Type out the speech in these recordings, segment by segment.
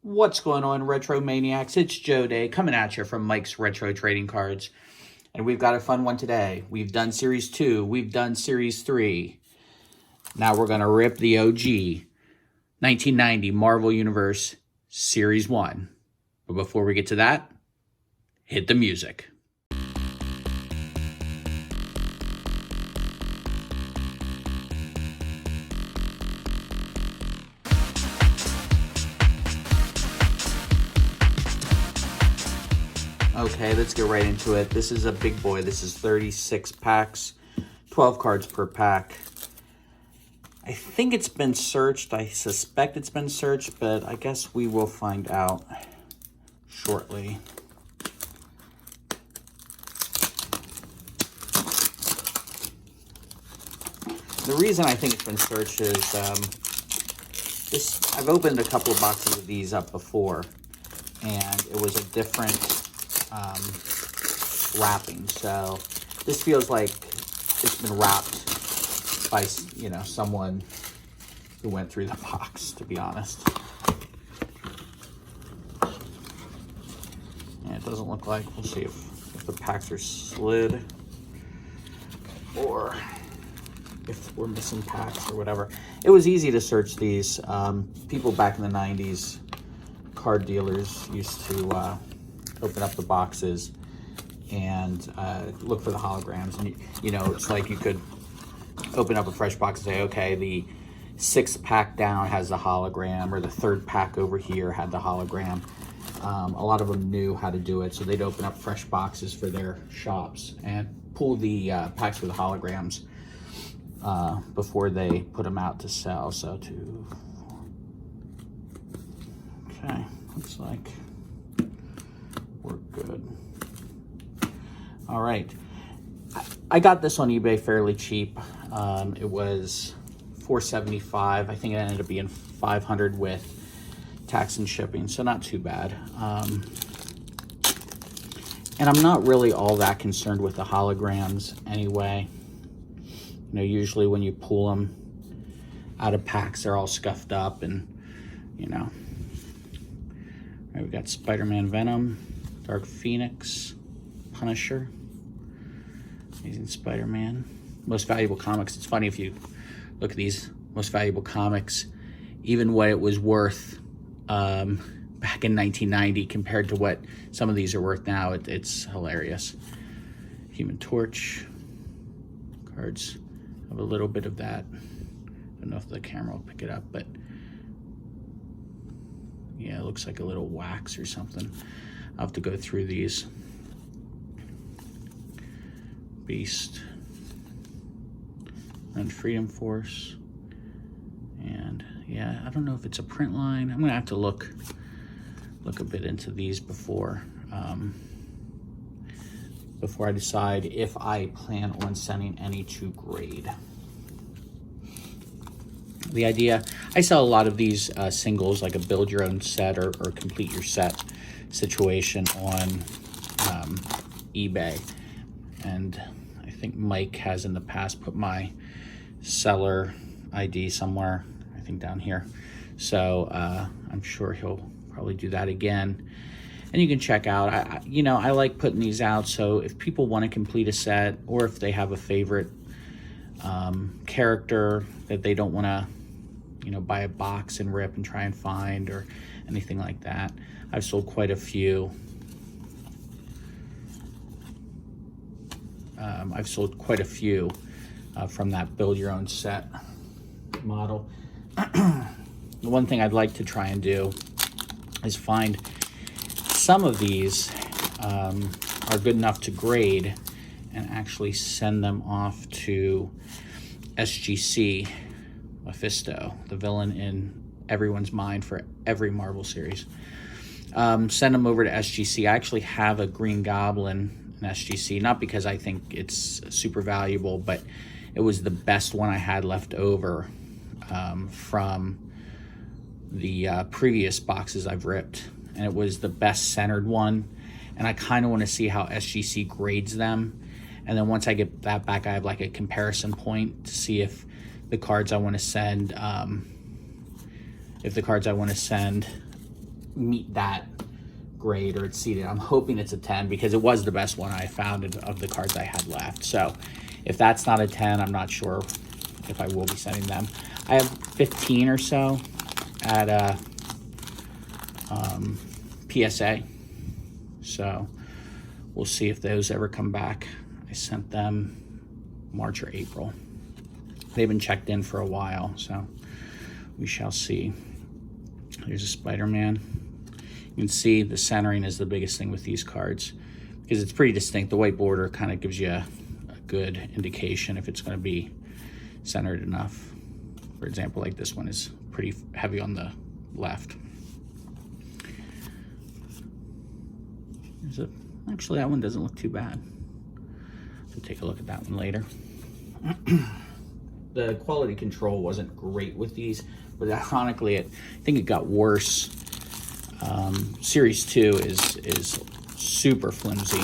What's going on, Retro Maniacs? It's Joe Day coming at you from Mike's Retro Trading Cards. And we've got a fun one today. We've done Series 2. We've done Series 3. Now we're going to rip the OG 1990 Marvel Universe Series 1. But before we get to that, hit the music. Okay, let's get right into it. This is a big boy. This is 36 packs, 12 cards per pack. I think it's been searched. I suspect it's been searched, but I guess we will find out shortly. The reason I think it's been searched is I've opened a couple of boxes of these up before, and it was a different wrapping, so this feels like it's been wrapped by, you know, someone who went through the box, to be honest. And it doesn't look like, we'll see if the packs are slid or if we're missing packs or whatever. It was easy to search these. People back in the 90s, card dealers used to open up the boxes and look for the holograms. And, you know, it's like you could open up a fresh box and say, okay, the 6th pack down has the hologram, or the 3rd pack over here had the hologram. A lot of them knew how to do it, so they'd open up fresh boxes for their shops and pull the packs with the holograms before they put them out to sell. So okay, looks like we're good. All right, I got this on eBay fairly cheap. It was $475. I think it ended up being $500 with tax and shipping, so not too bad. And I'm not really all that concerned with the holograms anyway. You know, usually when you pull them out of packs, they're all scuffed up, and you know. All right, we got Spider-Man, Venom, Dark Phoenix, Punisher, Amazing Spider-Man, Most Valuable Comics. It's funny, if you look at these Most Valuable Comics, even what it was worth back in 1990 compared to what some of these are worth now, it's hilarious. Human Torch cards have a little bit of that. I don't know if the camera will pick it up, but yeah, it looks like a little wax or something. I'll have to go through these. Beast and Freedom Force. And yeah, I don't know if it's a print line. I'm gonna have to look a bit into these before I decide if I plan on sending any to grade. The idea, I sell a lot of these singles, like a build your own set or complete your set situation on eBay. And I think Mike has in the past put my seller ID somewhere, I think down here. So I'm sure he'll probably do that again. And you can check out, I like putting these out, so if people want to complete a set, or if they have a favorite character that they don't want to, you know, buy a box and rip and try and find, or anything like that. I've sold quite a few. From that build your own set model. The one thing I'd like to try and do is find some of these are good enough to grade and actually send them off to SGC, Mephisto, the villain in everyone's mind for every Marvel series. Send them over to SGC. I actually have a Green Goblin in SGC, not because I think it's super valuable, but it was the best one I had left over from the previous boxes I've ripped, and it was the best centered one, and I kind of want to see how SGC grades them. And then once I get that back, I have like a comparison point to see if the cards I want to send meet that grade or exceed it. I'm hoping it's a 10 because it was the best one I found of the cards I had left. So if that's not a 10, I'm not sure if I will be sending them. I have 15 or so at PSA. So we'll see if those ever come back. I sent them March or April. They've been checked in for a while, so we shall see. There's a Spider-Man. You can see the centering is the biggest thing with these cards because it's pretty distinct. The white border kind of gives you a good indication if it's going to be centered enough. For example, like this one is pretty heavy on the left. Actually, that one doesn't look too bad. We'll take a look at that one later. The quality control wasn't great with these, but ironically, I think it got worse. Series 2 is super flimsy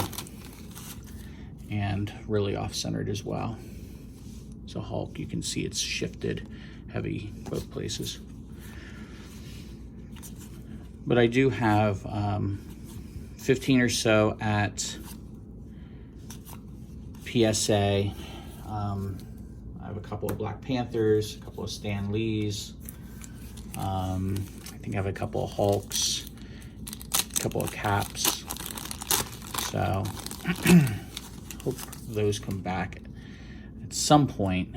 and really off-centered as well. So Hulk, you can see it's shifted heavy both places. But I do have 15 or so at PSA. I have a couple of Black Panthers, a couple of Stan Lees. I think I have a couple of Hulks, a couple of Caps. So hope those come back at some point.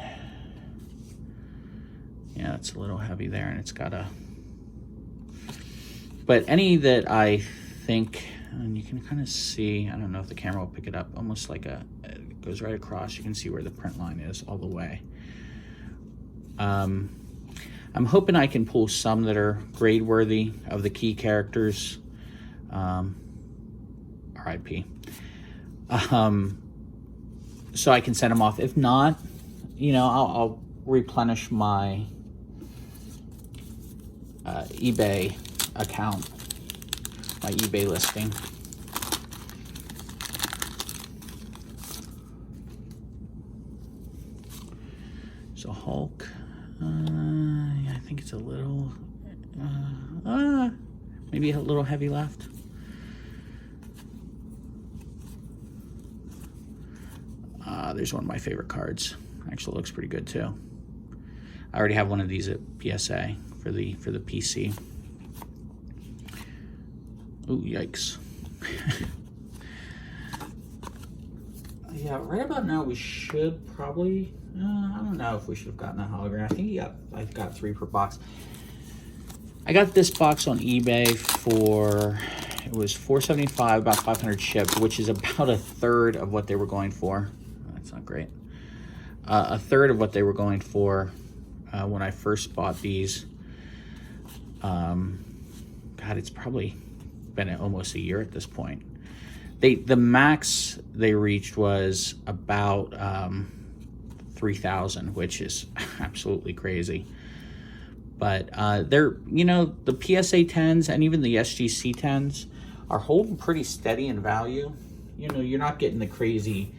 Yeah, it's a little heavy there, and it's got a... But any that I think, and you can kind of see, I don't know if the camera will pick it up, almost like it goes right across. You can see where the print line is all the way. I'm hoping I can pull some that are grade worthy of the key characters. RIP. So I can send them off. If not, you know, I'll replenish my eBay account, my eBay listing. So Hulk, yeah, I think it's a little, maybe a little heavy left. There's one of my favorite cards. Actually looks pretty good too. I already have one of these at PSA for the PC. Ooh, yikes. Yeah, right about now we should probably, I don't know if we should have gotten a hologram. I think I've got 3 per box. I got this box on eBay for, it was $4.75, about 500 shipped, which is about a third of what they were going for. That's not great. A third of what they were going for when I first bought these. God, it's probably been almost a year at this point. The max they reached was about 3,000, which is absolutely crazy. But they're, you know, the PSA 10s and even the SGC 10s are holding pretty steady in value. You know, you're not getting the crazy,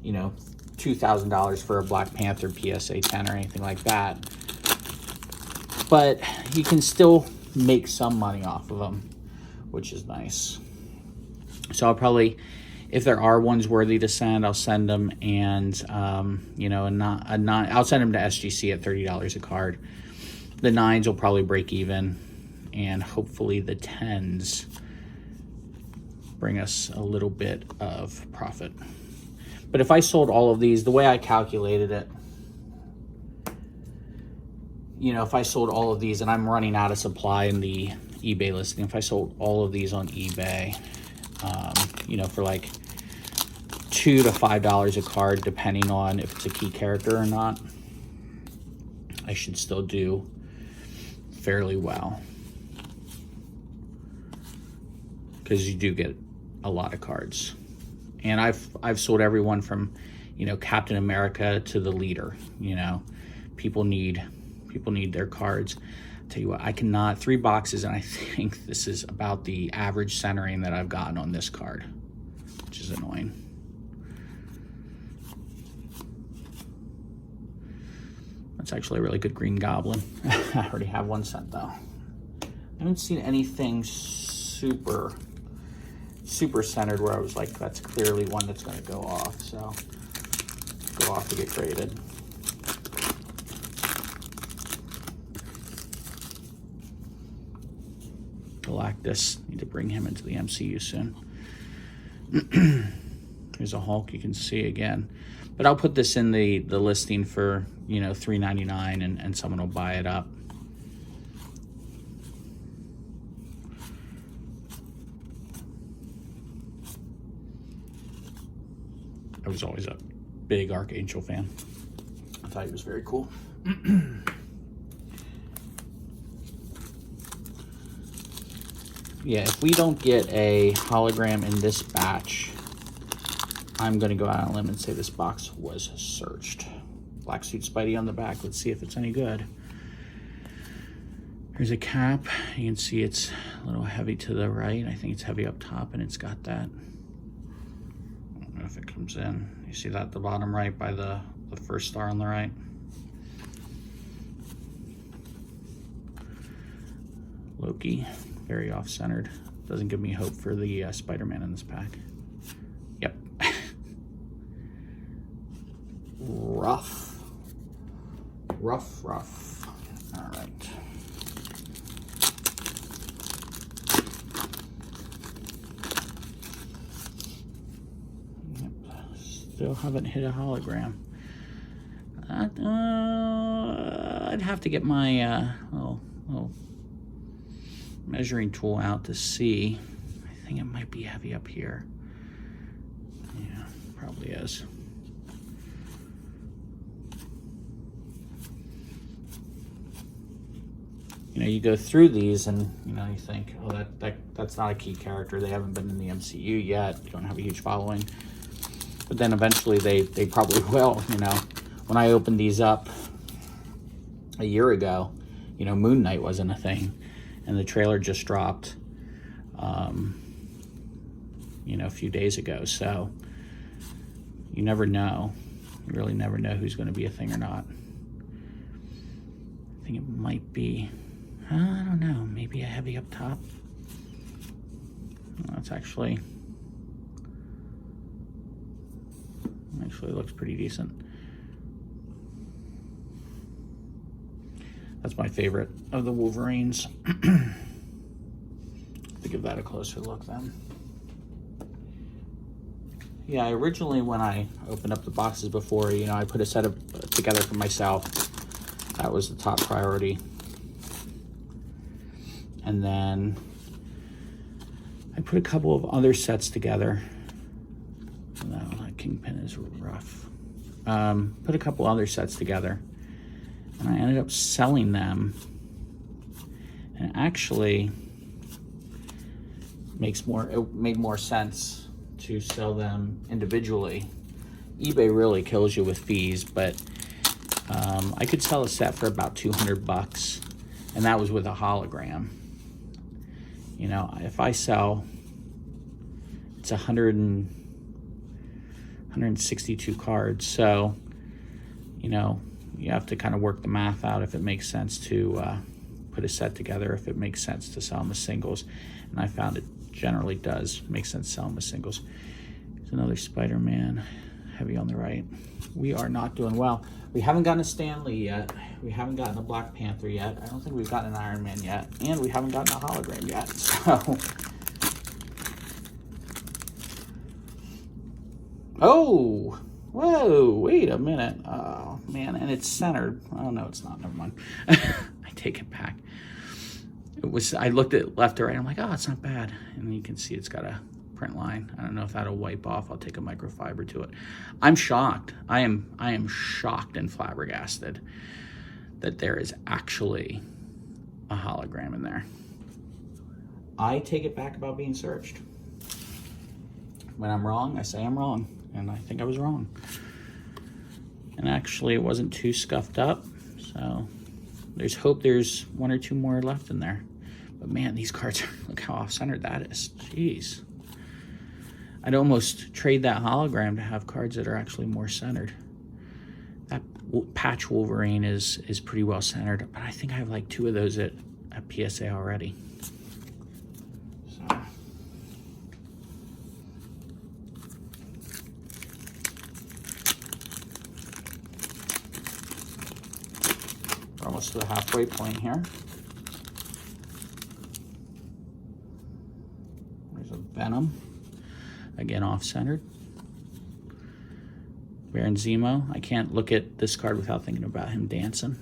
you know, $2,000 for a Black Panther PSA 10 or anything like that. But you can still make some money off of them, which is nice. So I'll probably, if there are ones worthy to send, I'll send them, and you know, I'll send them to SGC at $30 a card. The 9s will probably break even, and hopefully the 10s bring us a little bit of profit. But if I sold all of these, the way I calculated it, you know, if I sold all of these, and I'm running out of supply in the eBay listing, if I sold all of these on eBay, you know, for like $2 to $5 a card, depending on if it's a key character or not, I should still do fairly well, because you do get a lot of cards. And I've sold everyone from, you know, Captain America to the Leader. You know, people need their cards. I'll tell you what, I cannot, 3 boxes, and I think this is about the average centering that I've gotten on this card, which is annoying. That's actually a really good Green Goblin. I already have one sent though. I haven't seen anything super centered where I was like, that's clearly one that's going to go off. So go off to get graded. Galactus, need to bring him into the MCU soon. There's a Hulk you can see again, but I'll put this in the listing for, you know, $3.99 and someone will buy it up. I was always a big Archangel fan. I thought he was very cool. Yeah, if we don't get a hologram in this batch, I'm going to go out on a limb and say this box was searched. Black suit Spidey on the back. Let's see if it's any good. Here's a cap. You can see it's a little heavy to the right. I think it's heavy up top, and it's got that. I don't know if it comes in. You see that at the bottom right by the first star on the right? Loki, very off-centered. Doesn't give me hope for the Spider-Man in this pack. Yep. Rough. All right. Yep. Still haven't hit a hologram. I'd have to get my little measuring tool out to see. I think it might be heavy up here. Yeah, probably is. You know, you go through these and, you know, you think, oh, that's not a key character. They haven't been in the MCU yet. They don't have a huge following. But then eventually they probably will, you know. When I opened these up a year ago, you know, Moon Knight wasn't a thing. And the trailer just dropped, you know, a few days ago. So you never know. You really never know who's going to be a thing or not. I think it might be, I don't know, maybe a heavy up top. That's actually looks pretty decent. That's my favorite of the Wolverines. To give that a closer look then. Yeah, originally when I opened up the boxes before, you know, I put a set of together for myself. That was the top priority. And then I put a couple of other sets together. No, that Kingpin is rough. Put a couple other sets together. And I ended up selling them. And it actually it made more sense to sell them individually. eBay really kills you with fees, but I could sell a set for about $200, and that was with a hologram. You know, if I sell, it's 162 cards, so, you know, you have to kind of work the math out if it makes sense to put a set together, if it makes sense to sell them as singles. And I found it generally does make sense to sell them as singles. There's another Spider-Man, heavy on the right. We are not doing well. We haven't gotten a Stan Lee yet. We haven't gotten a Black Panther yet. I don't think we've gotten an Iron Man yet. And we haven't gotten a hologram yet. So, oh, whoa, wait a minute. Oh, man, and it's centered. Oh, no, it's not. Never mind. I take it back. I looked at left to right. I'm like, oh, it's not bad. And you can see it's got a print line. I don't know if that'll wipe off. I'll take a microfiber to it. I'm shocked. I am shocked and flabbergasted that there is actually a hologram in there. I take it back about being searched. When I'm wrong, I say I'm wrong. And I think I was wrong. And actually, it wasn't too scuffed up. So there's hope there's one or two more left in there. But man, these cards are, look how off-centered that is. Jeez. I'd almost trade that hologram to have cards that are actually more centered. That patch Wolverine is pretty well centered, but I think I have like two of those that at PSA already. So. We're almost to the halfway point here. There's a Venom, again off-centered. Baron Zemo. I can't look at this card without thinking about him dancing.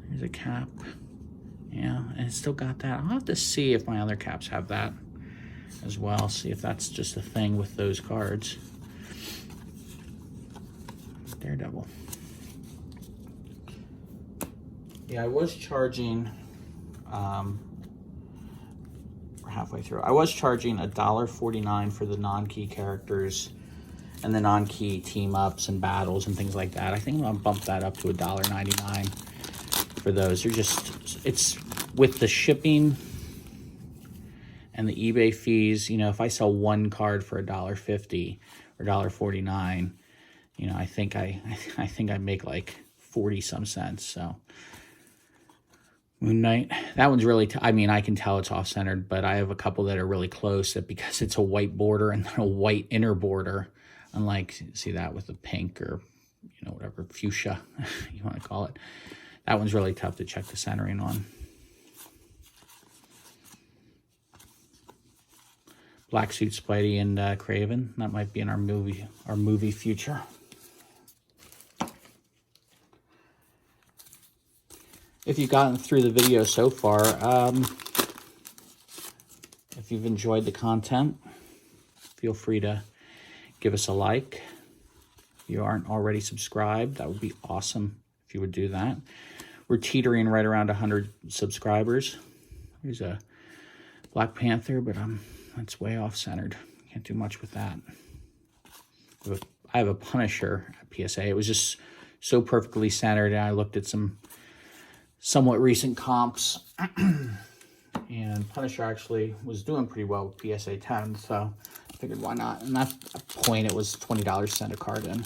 There's a cap. Yeah, and it's still got that. I'll have to see if my other caps have that as well. See if that's just a thing with those cards. Daredevil. Yeah, I was charging, we're halfway through. I was charging $1.49 for the non-key characters and the non-key team-ups and battles and things like that. I think I'm gonna bump that up to $1.99 for those. They're just, it's with the shipping and the eBay fees, you know, if I sell one card for $1.50 or $1.49, you know, I think I make like 40 some cents. So Moon Knight, that one's really, I mean, I can tell it's off-centered, but I have a couple that are really close that because it's a white border and then a white inner border, unlike, see that with the pink or, you know, whatever, fuchsia you want to call it. That one's really tough to check the centering on. Black Suit Spidey and Craven, that might be in our movie future. If you've gotten through the video so far, if you've enjoyed the content, feel free to give us a like. If you aren't already subscribed, that would be awesome if you would do that. We're teetering right around 100 subscribers. There's a Black Panther, but that's way off-centered. Can't do much with that. I have a Punisher at PSA. It was just so perfectly centered, and I looked at some somewhat recent comps, and Punisher actually was doing pretty well with PSA 10, so I figured why not. And at that point, it was $20 to send a card in.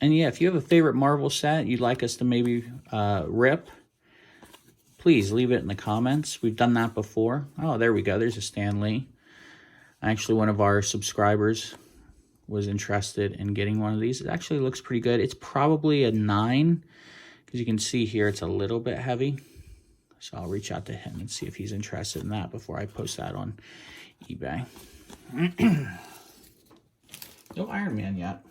And yeah, if you have a favorite Marvel set you'd like us to maybe rip, please leave it in the comments. We've done that before. Oh, there we go. There's a Stan Lee. Actually, one of our subscribers was interested in getting one of these. It actually looks pretty good. It's probably a 9, because you can see here it's a little bit heavy. So I'll reach out to him and see if he's interested in that before I post that on eBay. No Iron Man yet.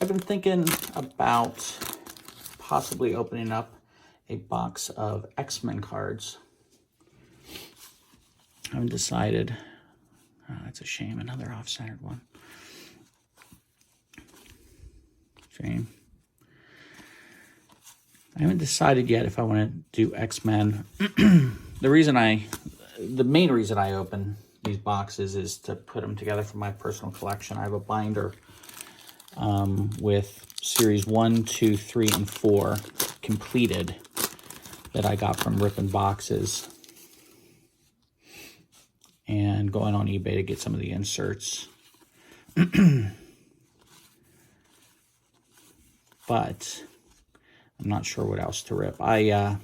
I've been thinking about possibly opening up a box of X-Men cards. I haven't decided. Oh, that's a shame. Another off-centered one. Shame. I haven't decided yet if I want to do X-Men. The main reason I open these boxes is to put them together for my personal collection. I have a binder with series 1, 2, 3, and 4 completed that I got from ripping boxes and going on eBay to get some of the inserts. But I'm not sure what else to rip. I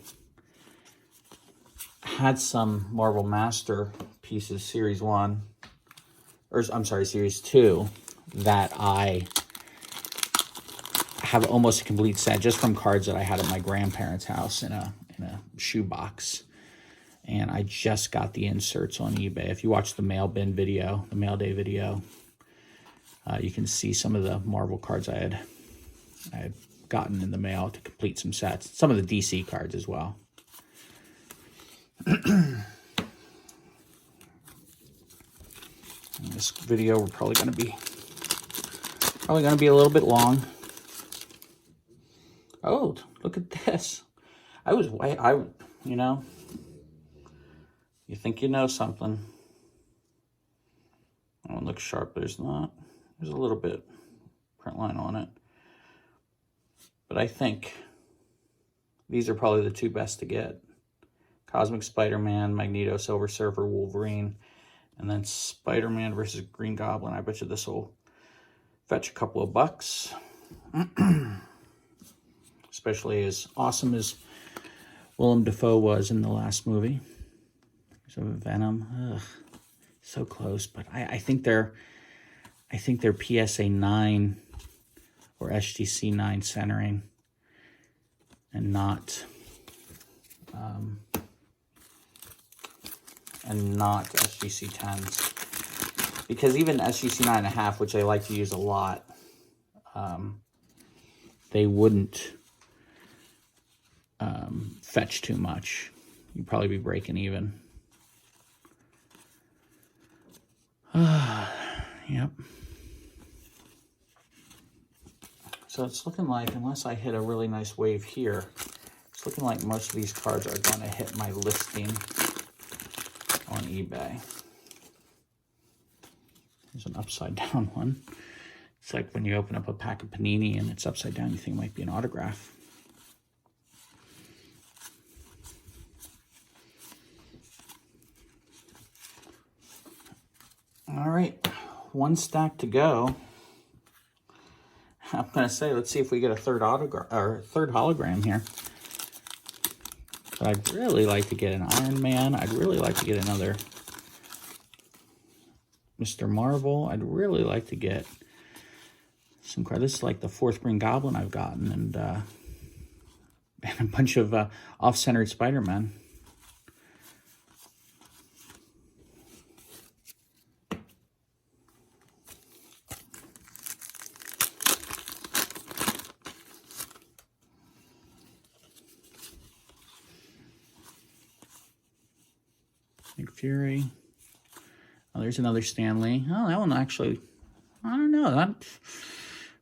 had some Marvel Master pieces, series 1, or I'm sorry, series 2, that I have almost a complete set just from cards that I had at my grandparents' house in a shoebox. And I just got the inserts on eBay. If you watch the mail bin video, the mail day video, you can see some of the Marvel cards I had gotten in the mail to complete some sets. Some of the DC cards as well. In this video, we're probably going to be a little bit long. Oh, look at this. You know, you think you know something. That one looks sharp, but there's not. There's a little bit print line on it. But I think these are probably the two best to get. Cosmic Spider-Man, Magneto, Silver Surfer, Wolverine, and then Spider-Man versus Green Goblin. I bet you this will fetch a couple of bucks. Especially as awesome as Willem Dafoe was in the last movie. So Venom, ugh, so close, but I think they're PSA 9 or SGC 9 centering, and not SGC 10s, because even SGC 9.5, which I like to use a lot, they wouldn't fetch too much. You'd probably be breaking even. Yep. So it's looking like, unless I hit a really nice wave here, it's looking like most of these cards are going to hit my listing on eBay. There's an upside down one. It's like when you open up a pack of Panini and it's upside down, you think it might be an autograph. All right, one stack to go. I'm going to say, let's see if we get a third hologram here. But I'd really like to get an Iron Man. I'd really like to get another Mr. Marvel. I'd really like to get some cards. This is like the 4th Green Goblin I've gotten, and a bunch of off-centered Spider-Man. Nick Fury. Oh, there's another Stanley. Oh, that one actually, I don't know. That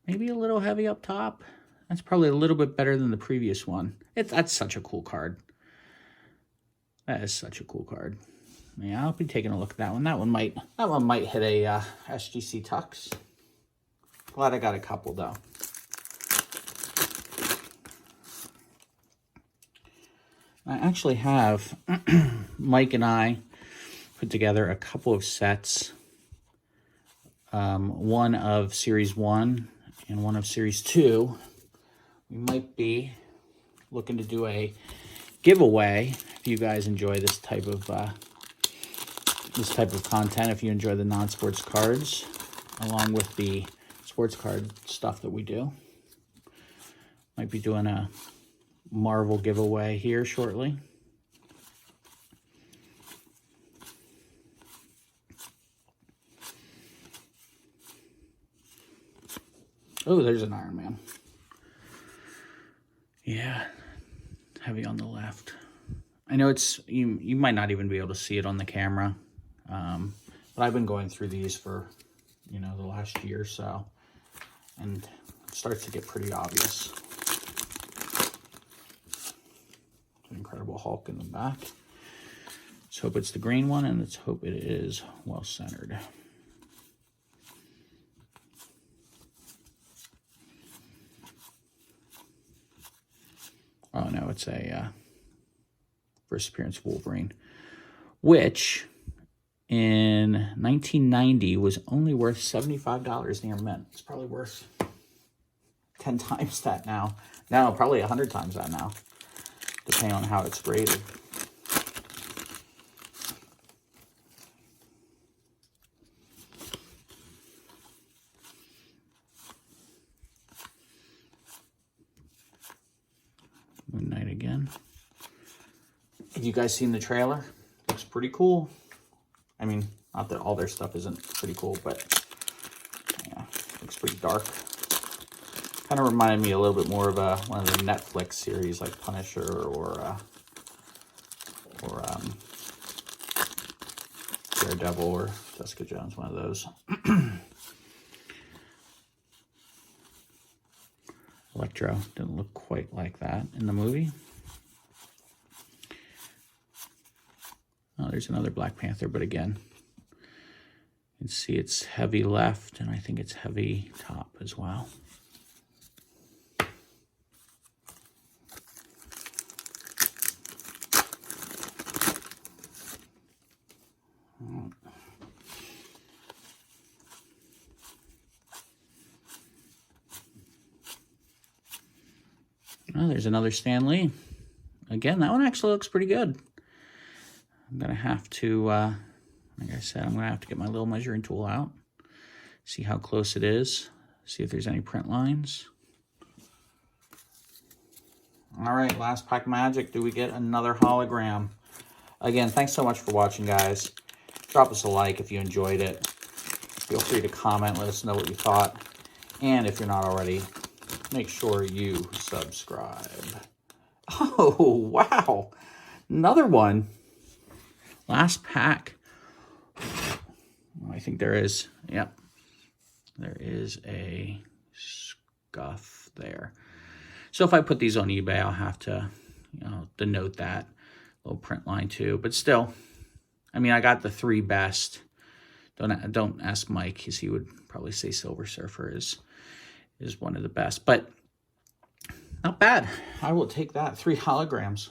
maybe a little heavy up top. That's probably a little bit better than the previous one. That's such a cool card. That is such a cool card. Yeah, I'll be taking a look at that one. That one might hit a SGC Tux. Glad I got a couple though. I actually have Mike and I put together a couple of sets, one of Series 1 and one of Series 2. We might be looking to do a giveaway if you guys enjoy this type of content, if you enjoy the non-sports cards, along with the sports card stuff that we do. Might be doing a Marvel giveaway here shortly. Oh, there's an Iron Man. Yeah, heavy on the left. I know it's, you might not even be able to see it on the camera, but I've been going through these for, the last year or so, and it starts to get pretty obvious. Incredible Hulk in the back. Let's hope it's the green one, and let's hope it is well centered. Oh no, it's a first appearance Wolverine, which in 1990 was only worth $75 near mint. It's probably worth 10 times that now. No, probably 100 times that now, depending on how it's graded. Moon Knight again. Have you guys seen the trailer? Looks pretty cool. I mean, not that all their stuff isn't pretty cool, but yeah, looks pretty dark. Kind of reminded me a little bit more of one of the Netflix series like Punisher or Daredevil or Jessica Jones, one of those. Electro didn't look quite like that in the movie. Oh, there's another Black Panther, but again, you can see it's heavy left, and I think it's heavy top as well. Oh, there's another Stan Lee. Again, that one actually looks pretty good. I'm going to have to, like I said, I'm going to have to get my little measuring tool out. See how close it is. See if there's any print lines. All right, last pack magic. Do we get another hologram? Again, thanks so much for watching, guys. Drop us a like if you enjoyed it. Feel free to comment. Let us know what you thought. And if you're not already, make sure you subscribe. Oh, wow. Another one. Last pack. Oh, I think there is. Yep. There is a scuff there. So if I put these on eBay, I'll have to, denote that. Little print line too. But still, I mean, I got the 3 best. Don't ask Mike, because he would probably say Silver Surfer is one of the best. But not bad. I will take that. 3 holograms.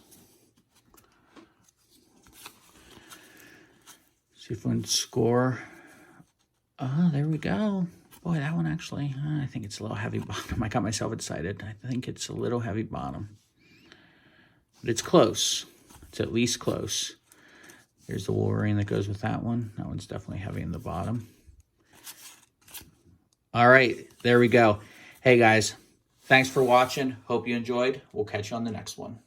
See if we can score. Oh, there we go. Boy, that one actually, I think it's a little heavy bottom. I got myself excited. I think it's a little heavy bottom. But it's close. It's at least close. There's the Wolverine that goes with that one. That one's definitely heavy in the bottom. All right, there we go. Hey, guys, thanks for watching. Hope you enjoyed. We'll catch you on the next one.